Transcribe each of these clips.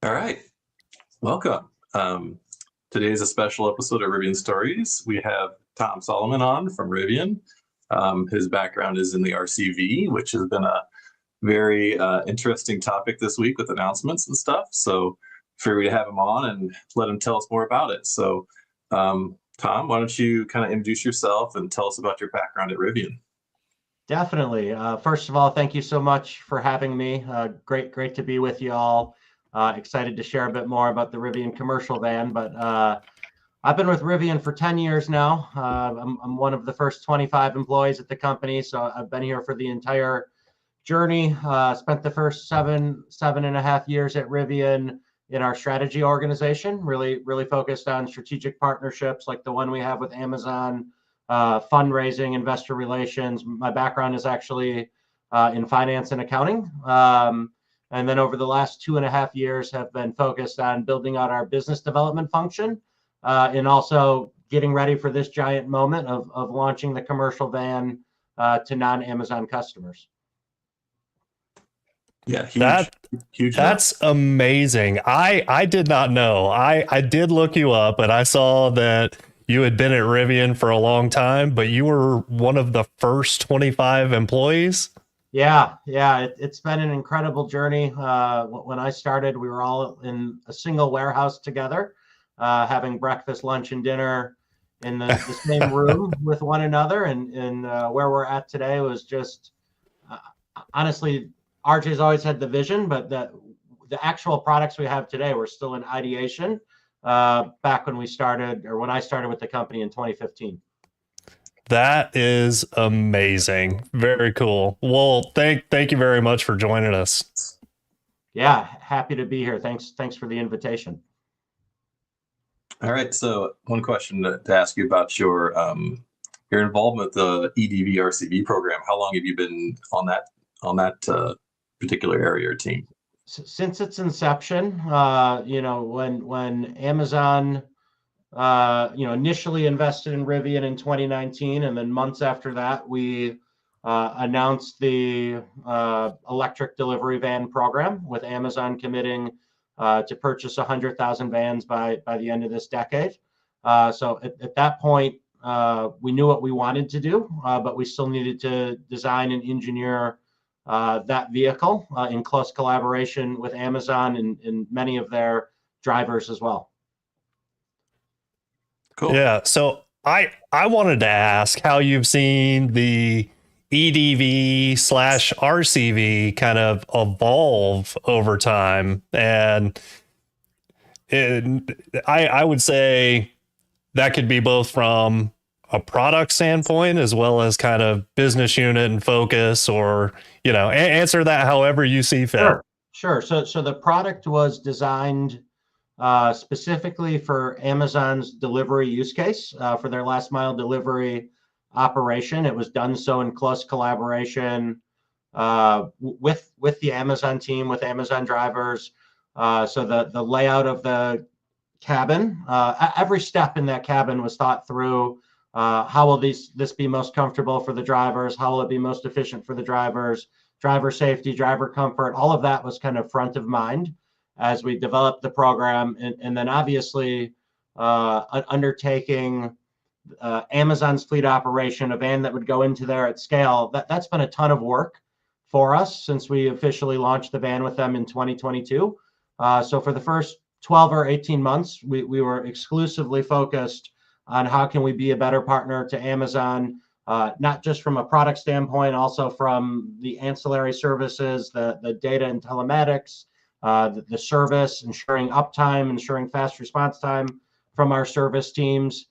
All right, welcome. Today is a special episode of Rivian Stories. We have Tom Solomon on from Rivian. His background is in the RCV, which has been a very interesting topic this week with announcements and stuff. So figured to have him on and let him tell us more about it. So Tom, why don't you kind of introduce yourself and tell us about your background at Rivian? Definitely. First of all, thank you so much for having me. Great to be with you all. Excited to share a bit more about the Rivian commercial van, but I've been with Rivian for 10 years now. I'm one of the first 25 employees at the company, so I've been here for the entire journey. Spent the first seven and a half years at Rivian in our strategy organization, really focused on strategic partnerships like the one we have with Amazon, fundraising, investor relations. My background is actually in finance and accounting. And then over the last 2.5 years have been focused on building out our business development function and also getting ready for this giant moment of launching the commercial van to non-Amazon customers. Yeah, huge. That's amazing. I did not know. I did look you up and I saw that you had been at Rivian for a long time, but you were one of the first 25 employees. Yeah, it's been an incredible journey. When I started, we were all in a single warehouse together, having breakfast, lunch, and dinner in the same room with one another. And where we're at today was just, honestly, RJ's always had the vision, but the actual products we have today were still in ideation back when we started, or when I started with the company in 2015. That is amazing. Very cool. Well, thank you very much for joining us. Yeah, happy to be here. Thanks for the invitation. All right, so one question to ask you about your involvement with the EDV RCV program. How long have you been on that particular area or team? Since its inception, when Amazon initially invested in Rivian in 2019, and then months after that, we announced the electric delivery van program with Amazon committing to purchase 100,000 vans by the end of this decade. So at that point, we knew what we wanted to do, but we still needed to design and engineer that vehicle in close collaboration with Amazon and many of their drivers as well. Cool. Yeah. So I wanted to ask how you've seen the EDV/RCV kind of evolve over time. And I would say that could be both from a product standpoint as well as kind of business unit and focus, or, answer that however you see fit. Sure. So the product was designed specifically for Amazon's delivery use case for their last mile delivery operation. It was done so in close collaboration with the Amazon team, with Amazon drivers. So the layout of the cabin, every step in that cabin was thought through. How will this be most comfortable for the drivers? How will it be most efficient for the drivers? Driver safety, driver comfort, all of that was kind of front of mind as we developed the program. And then obviously undertaking Amazon's fleet operation, a van that would go into there at scale, that's been a ton of work for us since we officially launched the van with them in 2022. So for the first 12 or 18 months, we were exclusively focused on how can we be a better partner to Amazon, not just from a product standpoint, also from the ancillary services, the data and telematics, the service, ensuring uptime, ensuring fast response time from our service teams.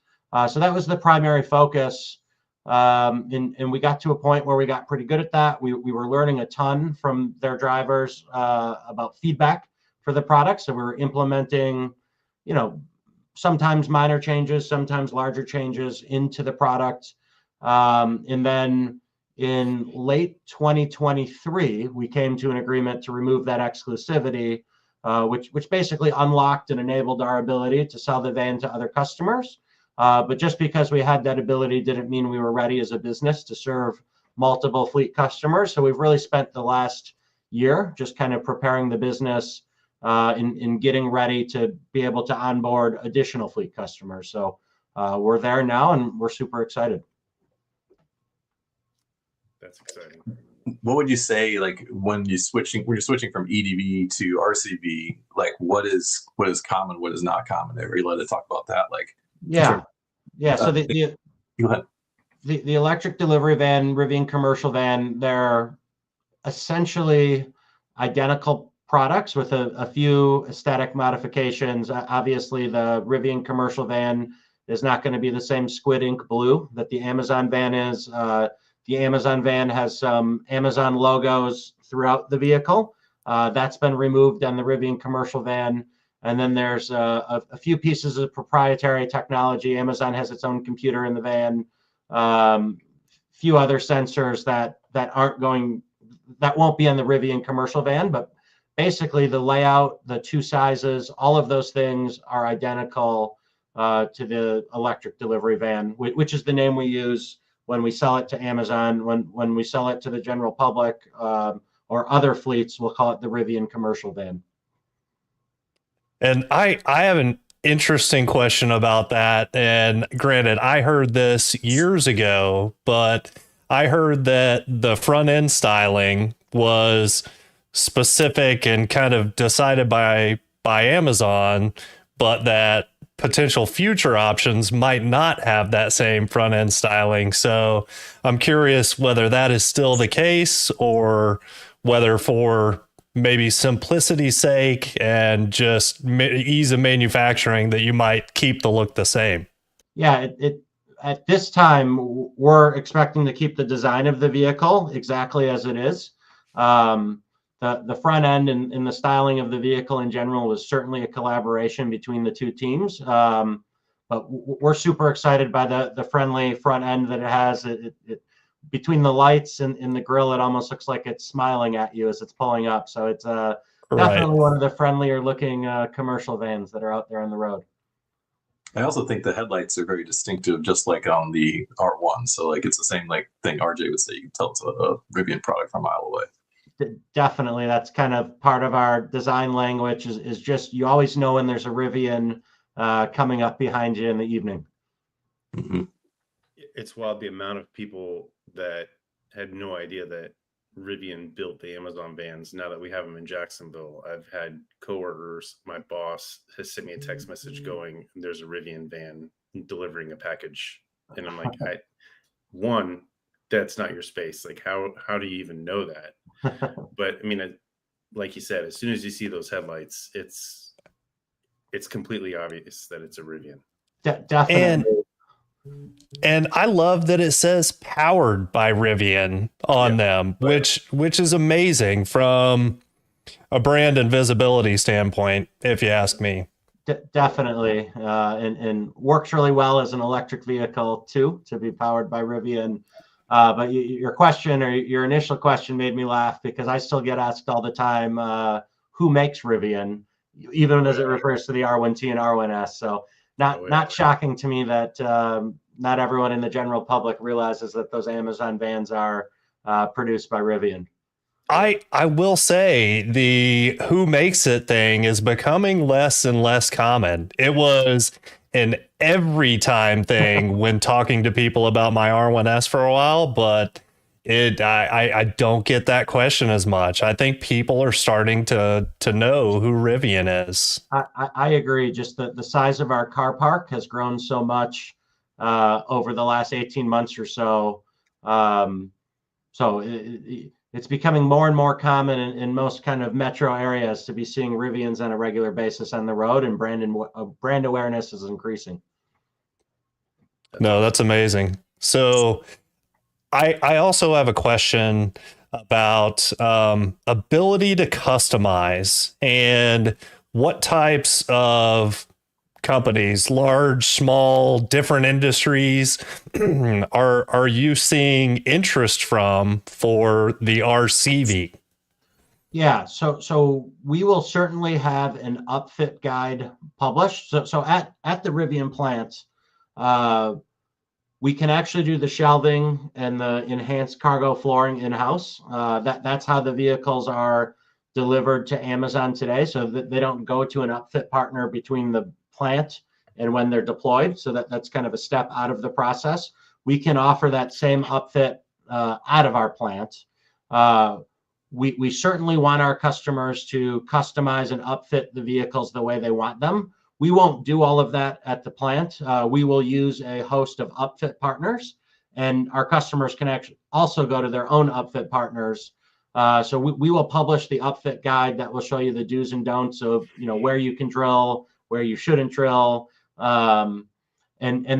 So that was the primary focus. And we got to a point where we got pretty good at that. We were learning a ton from their drivers about feedback for the product. So we were implementing, sometimes minor changes, sometimes larger changes into the product. And then in late 2023, we came to an agreement to remove that exclusivity, which basically unlocked and enabled our ability to sell the van to other customers. But just because we had that ability didn't mean we were ready as a business to serve multiple fleet customers. So we've really spent the last year just kind of preparing the business in getting ready to be able to onboard additional fleet customers. So we're there now, and we're super excited. That's exciting. What would you say, like when you're switching from EDV to RCV, like what is common, what is not common? Ever you let it talk about that? Like yeah. So go ahead. The electric delivery van, Rivian commercial van, they're essentially identical products with a few aesthetic modifications. Obviously, the Rivian commercial van is not going to be the same squid ink blue that the Amazon van is. The Amazon van has some Amazon logos throughout the vehicle. That's been removed on the Rivian commercial van. And then there's a few pieces of proprietary technology. Amazon has its own computer in the van. Few other sensors that won't be on the Rivian commercial van, but basically the layout, the two sizes, all of those things are identical to the electric delivery van, which is the name we use when we sell it to Amazon. When we sell it to the general public or other fleets, we'll call it the Rivian commercial van. And I have an interesting question about that. And granted, I heard this years ago, but I heard that the front end styling was specific and kind of decided by Amazon, but that potential future options might not have that same front end styling. So I'm curious whether that is still the case, or whether for maybe simplicity's sake and just ease of manufacturing that you might keep the look the same. Yeah, at this time, we're expecting to keep the design of the vehicle exactly as it is. The front end and the styling of the vehicle in general was certainly a collaboration between the two teams. But we're super excited by the friendly front end that it has. It between the lights and the grill, it almost looks like it's smiling at you as it's pulling up. So it's definitely one of the friendlier looking commercial vans that are out there on the road. I also think the headlights are very distinctive, just like on the R1. So like it's the same like thing RJ would say. You can tell it's a Rivian product from a mile away. Definitely, that's kind of part of our design language. Is just you always know when there's a Rivian coming up behind you in the evening. Mm-hmm. It's wild the amount of people that had no idea that Rivian built the Amazon vans. Now that we have them in Jacksonville, I've had coworkers, my boss has sent me a text message going, there's a Rivian van delivering a package. And I'm like, one, that's not your space. Like, how do you even know that? But I mean, like you said, as soon as you see those headlights, it's completely obvious that it's a Rivian. Definitely. And I love that it says powered by Rivian on them, which is amazing from a brand and visibility standpoint, if you ask me. Definitely. And works really well as an electric vehicle too, to be powered by Rivian. But your question, or your initial question, made me laugh because I still get asked all the time, who makes Rivian, even as it refers to the R1T and R1S. So not shocking to me that not everyone in the general public realizes that those Amazon vans are produced by Rivian. I will say the who makes it thing is becoming less and less common. It was an every time thing when talking to people about my R1S for a while, but I don't get that question as much. I think people are starting to know who Rivian is. I agree. Just the size of our car park has grown so much over the last 18 months or so. It's becoming more and more common in most kind of metro areas to be seeing Rivians on a regular basis on the road, and brand awareness is increasing. No, that's amazing. So I also have a question about ability to customize and what types of companies, large, small, different industries, are you seeing interest from for the RCV? Yeah, so we will certainly have an upfit guide published. So at the Rivian plant, we can actually do the shelving and the enhanced cargo flooring in-house. That's how the vehicles are delivered to Amazon today, so that they don't go to an upfit partner between the plant and when they're deployed. So that's kind of a step out of the process. We can offer that same upfit out of our plant. We certainly want our customers to customize and upfit the vehicles the way they want them. We won't do all of that at the plant. We will use a host of upfit partners, and our customers can actually also go to their own upfit partners. So we will publish the upfit guide that will show you the do's and don'ts of, where you can drill, where you shouldn't drill. And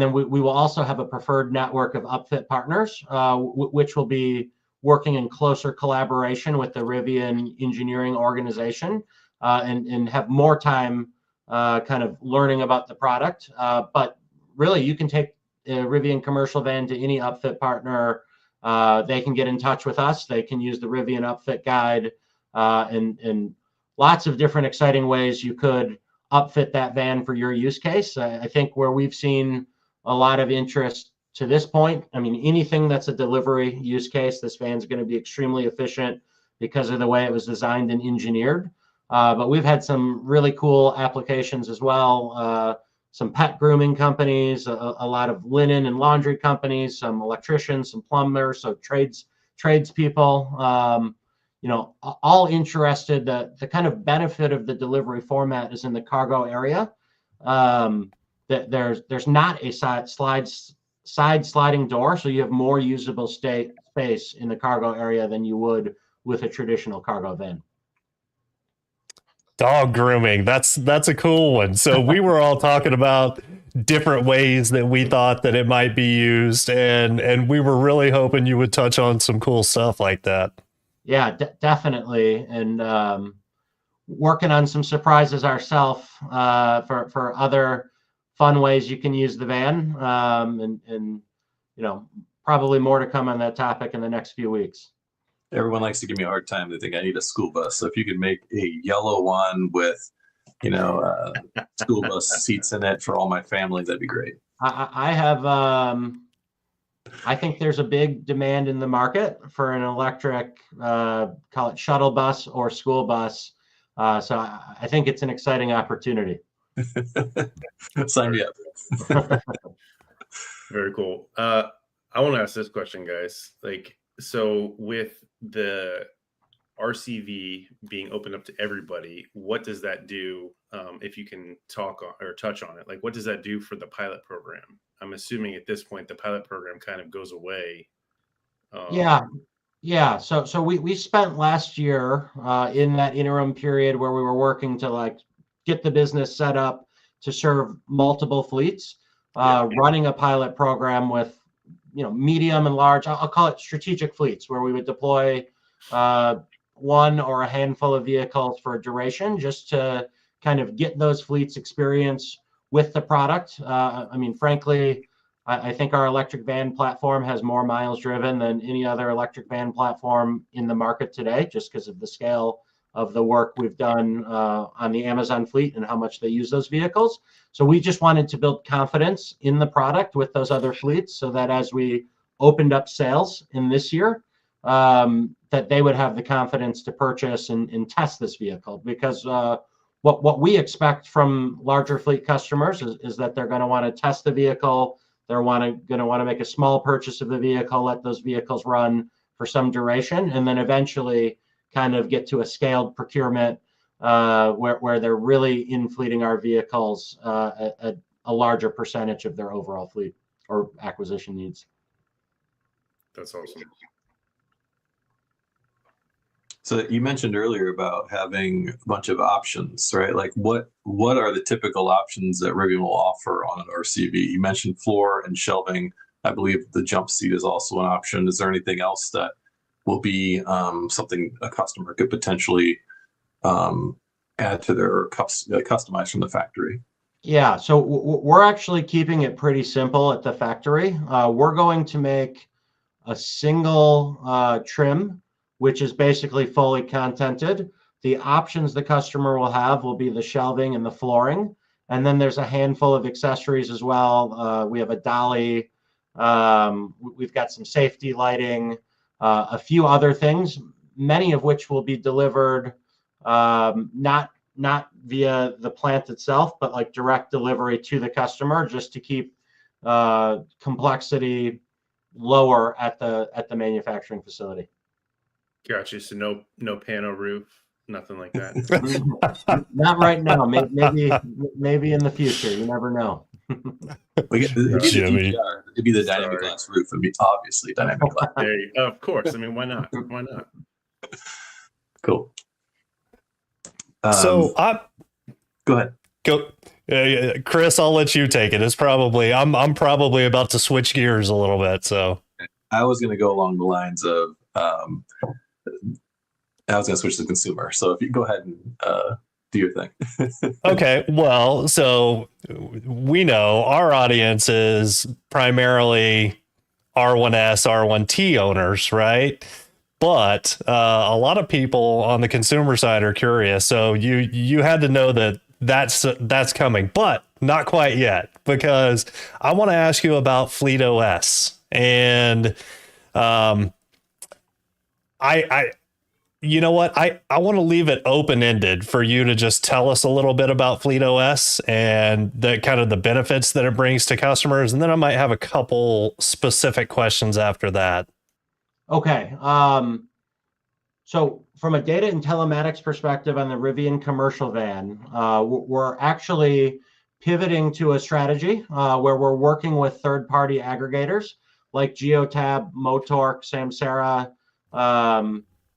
then we will also have a preferred network of upfit partners, which will be working in closer collaboration with the Rivian engineering organization, and have more time kind of learning about the product. But really, you can take a Rivian commercial van to any upfit partner. They can get in touch with us. They can use the Rivian upfit guide, and lots of different exciting ways you could upfit that van for your use case. I think where we've seen a lot of interest to this point, I mean, anything that's a delivery use case, this van's going to be extremely efficient because of the way it was designed and engineered. But we've had some really cool applications as well. Some pet grooming companies, a lot of linen and laundry companies, some electricians, some plumbers, so tradespeople, all interested. The kind of benefit of the delivery format is in the cargo area. That there's not a side sliding door, so you have more usable space in the cargo area than you would with a traditional cargo van. Dog grooming. That's a cool one. So we were all talking about different ways that we thought that it might be used, and we were really hoping you would touch on some cool stuff like that. Yeah, definitely. And working on some surprises ourselves for other fun ways you can use the van, and probably more to come on that topic in the next few weeks. Everyone likes to give me a hard time. They think I need a school bus. So if you could make a yellow one with, school bus seats in it for all my family, that'd be great. I have, I think there's a big demand in the market for an electric, call it shuttle bus or school bus. So I think it's an exciting opportunity. Sign me up. Very cool. I want to ask this question, guys. So with the RCV being opened up to everybody, what does that do? If you can talk or touch on it, what does that do for the pilot program? I'm assuming at this point the pilot program kind of goes away. Yeah. So we spent last year in that interim period where we were working to get the business set up to serve multiple fleets, running a pilot program with medium and large, I'll call it strategic fleets, where we would deploy one or a handful of vehicles for a duration, just to kind of get those fleets experience with the product. Frankly, I think our electric van platform has more miles driven than any other electric van platform in the market today, just because of the scale of the work we've done on the Amazon fleet and how much they use those vehicles. So we just wanted to build confidence in the product with those other fleets, so that as we opened up sales in this year, that they would have the confidence to purchase and test this vehicle. Because what we expect from larger fleet customers is that they're going to want to test the vehicle. They're going to want to make a small purchase of the vehicle, let those vehicles run for some duration, and then eventually kind of get to a scaled procurement where they're really in-fleeting our vehicles at a larger percentage of their overall fleet or acquisition needs. That's awesome. So you mentioned earlier about having a bunch of options, right? What are the typical options that Rivian will offer on an RCV? You mentioned floor and shelving. I believe the jump seat is also an option. Is there anything else that will be something a customer could potentially add to their customize from the factory? Yeah, so we're actually keeping it pretty simple at the factory. We're going to make a single trim, which is basically fully contented. The options the customer will have will be the shelving and the flooring. And then there's a handful of accessories as well. We have a dolly. We've got some safety lighting, a few other things, many of which will be delivered not via the plant itself, but like direct delivery to the customer, just to keep complexity lower at the manufacturing facility. Gotcha. So no pano roof, nothing like that. Not right now. Maybe in the future. You never know. It'd be the dynamic glass roof. It'd be obviously dynamic glass. Of course. I mean, why not? Why not? Cool. So go ahead. Chris, I'll let you take it. It's probably I'm probably about to switch gears a little bit. So I was going to go along the lines of I was going to switch to consumer. So if you go ahead and do your thing. Okay. Well, so we know our audience is primarily R1S, R1T owners, right? But a lot of people on the consumer side are curious. So you had to know that that's coming, but not quite yet, because I want to ask you about Fleet OS. And you know what? I want to leave it open-ended for you to just tell us a little bit about Fleet OS and the kind of the benefits that it brings to customers. And then I might have a couple specific questions after that. Okay. So from a data and telematics perspective on the Rivian commercial van, we're actually pivoting to a strategy where we're working with third-party aggregators like Geotab, Motork, Samsara,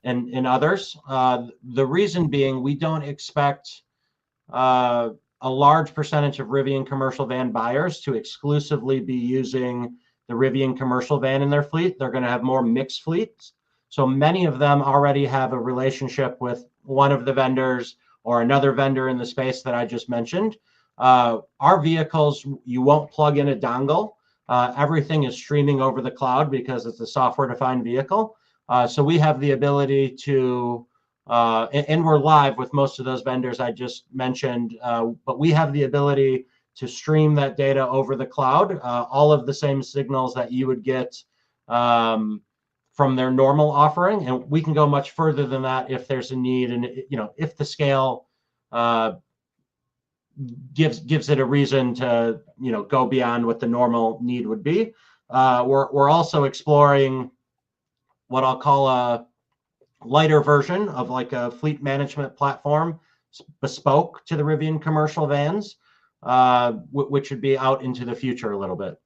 and others. The reason being, we don't expect a large percentage of Rivian commercial van buyers to exclusively be using the Rivian commercial van in their fleet. They're going to have more mixed fleets. So many of them already have a relationship with one of the vendors or another vendor in the space that I just mentioned. Our vehicles, you won't plug in a dongle. Everything is streaming over the cloud because it's a software-defined vehicle. So we have the ability to, and we're live with most of those vendors I just mentioned, but we have the ability to stream that data over the cloud, all of the same signals that you would get from their normal offering. And we can go much further than that if there's a need, and if the scale gives it a reason to go beyond what the normal need would be. We're also exploring what I'll call a lighter version of like a fleet management platform bespoke to the Rivian commercial vans, which would be out into the future a little bit.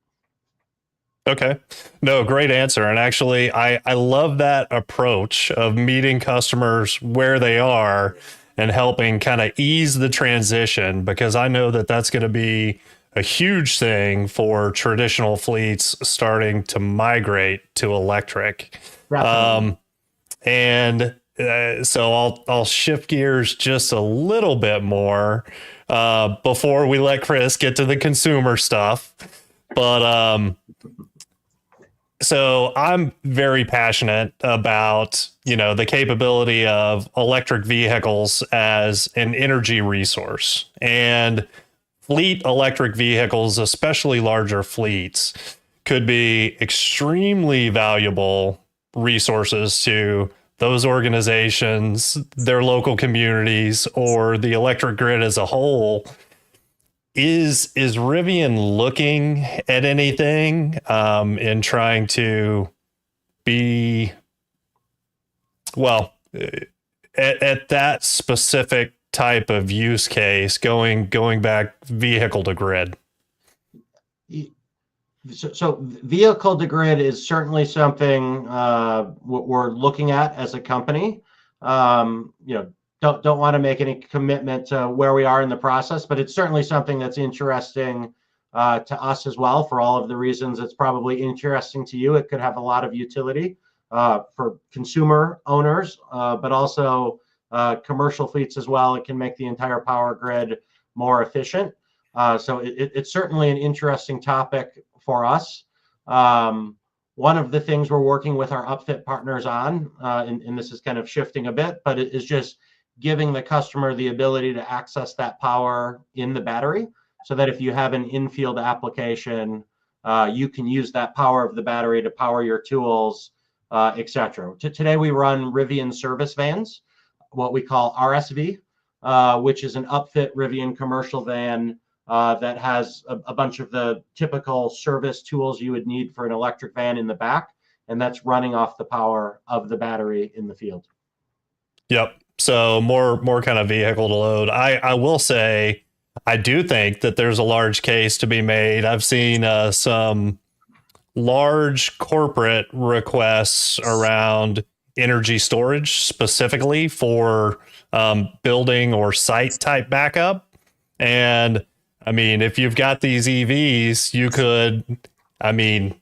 Okay. No, great answer. And actually, I love that approach of meeting customers where they are and helping kind of ease the transition, because I know that that's going to be a huge thing for traditional fleets starting to migrate to electric. So I'll shift gears just a little bit more before we let Chris get to the consumer stuff. But so I'm very passionate about, the capability of electric vehicles as an energy resource, and fleet electric vehicles, especially larger fleets, could be extremely valuable resources to those organizations, their local communities, or the electric grid as a whole. Is Rivian looking at anything in trying to be, at that specific type of use case, going back vehicle to grid? So vehicle to grid is certainly something we're looking at as a company. Don't want to make any commitment to where we are in the process, but it's certainly something that's interesting to us as well, for all of the reasons it's probably interesting to you. It could have a lot of utility for consumer owners, but also commercial fleets as well. It can make the entire power grid more efficient. So it's certainly an interesting topic for us. One of the things we're working with our upfit partners on, and this is kind of shifting a bit, but it is just giving the customer the ability to access that power in the battery, so that if you have an in-field application, you can use that power of the battery to power your tools, etc. Today we run Rivian service vans. what we call RSV, which is an upfit Rivian commercial van that has a bunch of the typical service tools you would need for an electric van in the back, and that's running off the power of the battery in the field. Yep. So more kind of vehicle to load. I will say, I do think that there's a large case to be made. I've seen some large corporate requests around energy storage, specifically for building or site type backup. And I mean, if you've got these EVs, you could, I mean,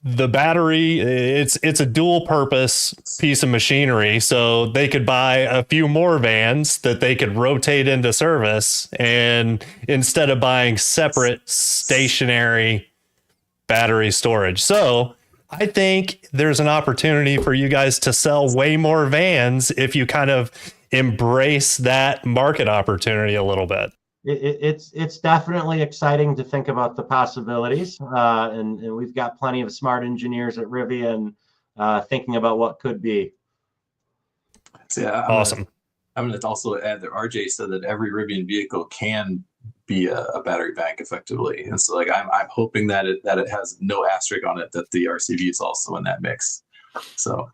the battery, it's a dual purpose piece of machinery. So they could buy a few more vans that they could rotate into service, and instead of buying separate stationary battery storage. So I think there's an opportunity for you guys to sell way more vans if you kind of embrace that market opportunity a little bit. It's definitely exciting to think about the possibilities, and we've got plenty of smart engineers at Rivian thinking about what could be. So yeah, awesome. I'm going to also add that RJ said that every Rivian vehicle can be a battery bank effectively, and so like I'm hoping that it has no asterisk on it, that the RCV is also in that mix. So,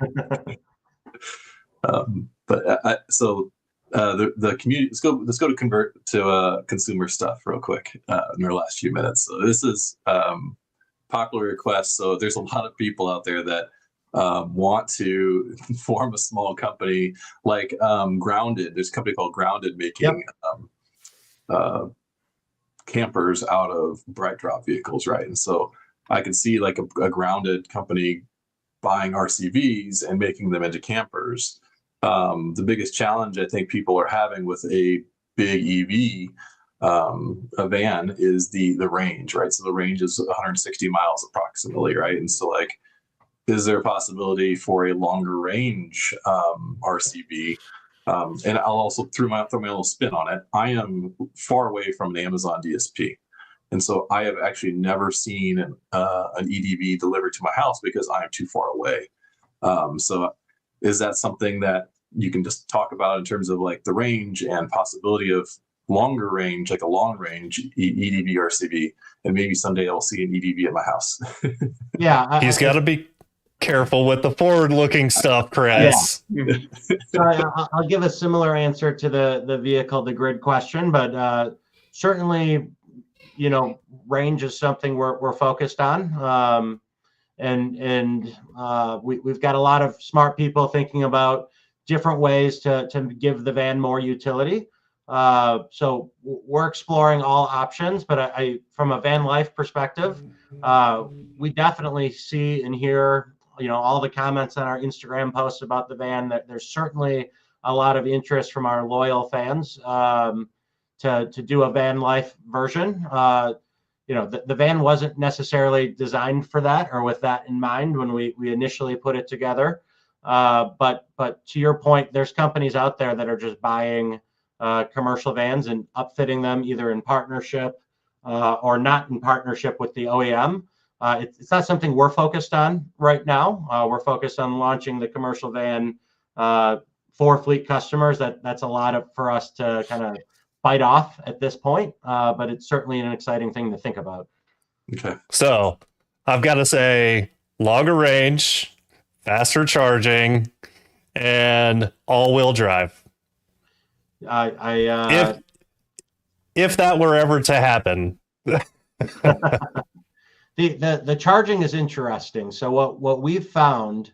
the community. Let's go to convert to consumer stuff real quick in our last few minutes. So this is popular request. So there's a lot of people out there that want to form a small company like Grounded. There's a company called Grounded making campers out of bright drop vehicles, right? And so I can see like a Grounded company buying RCVs and making them into campers. The biggest challenge I think people are having with a big EV, a van, is the range, right? So the range is 160 miles approximately, right? And so like, is there a possibility for a longer range RCV? And I'll also throw my little spin on it. I am far away from an Amazon DSP. And so I have actually never seen an EDV delivered to my house because I am too far away. So is that something that you can just talk about in terms of like the range and possibility of longer range, like a long range EDV RCV, and maybe someday I'll see an EDV at my house? Yeah. He's got to be careful with the forward-looking stuff, Chris. Yeah. So I'll give a similar answer to the vehicle, the grid question, but certainly, range is something we're focused on. We've got a lot of smart people thinking about different ways to give the van more utility. So we're exploring all options, but I from a van life perspective, we definitely see and hear, all the comments on our Instagram posts about the van, that there's certainly a lot of interest from our loyal fans to do a van life version. The van wasn't necessarily designed for that or with that in mind when we initially put it together. But to your point, there's companies out there that are just buying commercial vans and upfitting them either in partnership or not in partnership with the OEM. It's not something we're focused on right now. We're focused on launching the commercial van for fleet customers. That's a lot for us to kind of bite off at this point, but it's certainly an exciting thing to think about. Okay. So I've got to say, longer range, faster charging, and all-wheel drive. If that were ever to happen. The charging is interesting. So what we've found,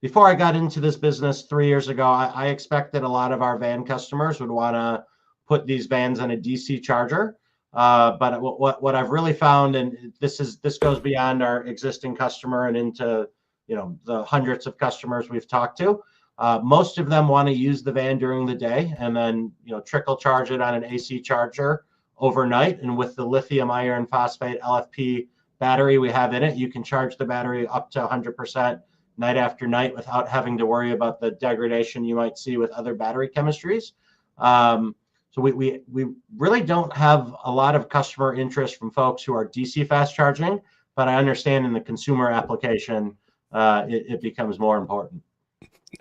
before I got into this business 3 years ago, I expected a lot of our van customers would want to put these vans on a DC charger. But what I've really found, and this goes beyond our existing customer and into the hundreds of customers we've talked to, most of them want to use the van during the day and then trickle charge it on an AC charger overnight. And with the lithium iron phosphate LFP battery we have in it, you can charge the battery up to 100% night after night without having to worry about the degradation you might see with other battery chemistries. So we really don't have a lot of customer interest from folks who are DC fast charging, but I understand in the consumer application, it becomes more important.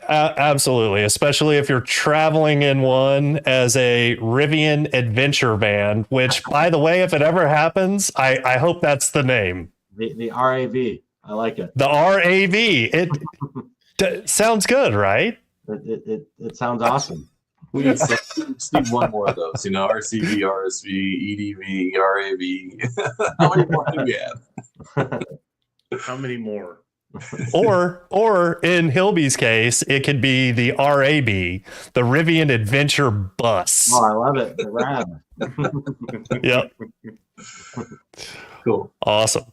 Absolutely, especially if you're traveling in one as a Rivian adventure van, which, by the way, if it ever happens, I hope that's the name. The RAV. I like it. The RAV. Sounds good, right? It sounds awesome. We just need one more of those, RCV, RSV, EDV, RAV. How many more do we have? How many more? Or in Hilby's case, it could be the RAB, the Rivian Adventure Bus. Oh, I love it. The RAB. Yep. Cool. Awesome.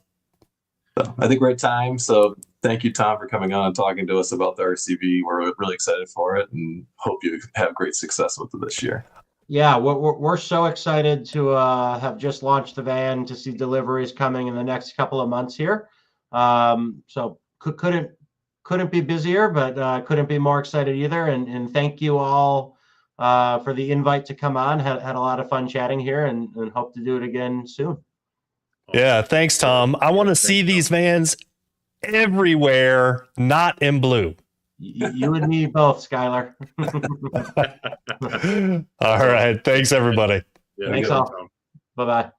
So I think we're at time. So thank you, Tom, for coming on and talking to us about the RCV. We're really excited for it and hope you have great success with it this year. Yeah, we're so excited to have just launched the van, to see deliveries coming in the next couple of months here. So couldn't be busier, but couldn't be more excited either. And thank you all for the invite to come on. Had a lot of fun chatting here, and hope to do it again soon. Yeah, thanks, Tom. I want to see these vans everywhere, not in blue. You and me both, Skylar. All right. Thanks, everybody. Yeah, Thanks good, all. Tom. Bye-bye.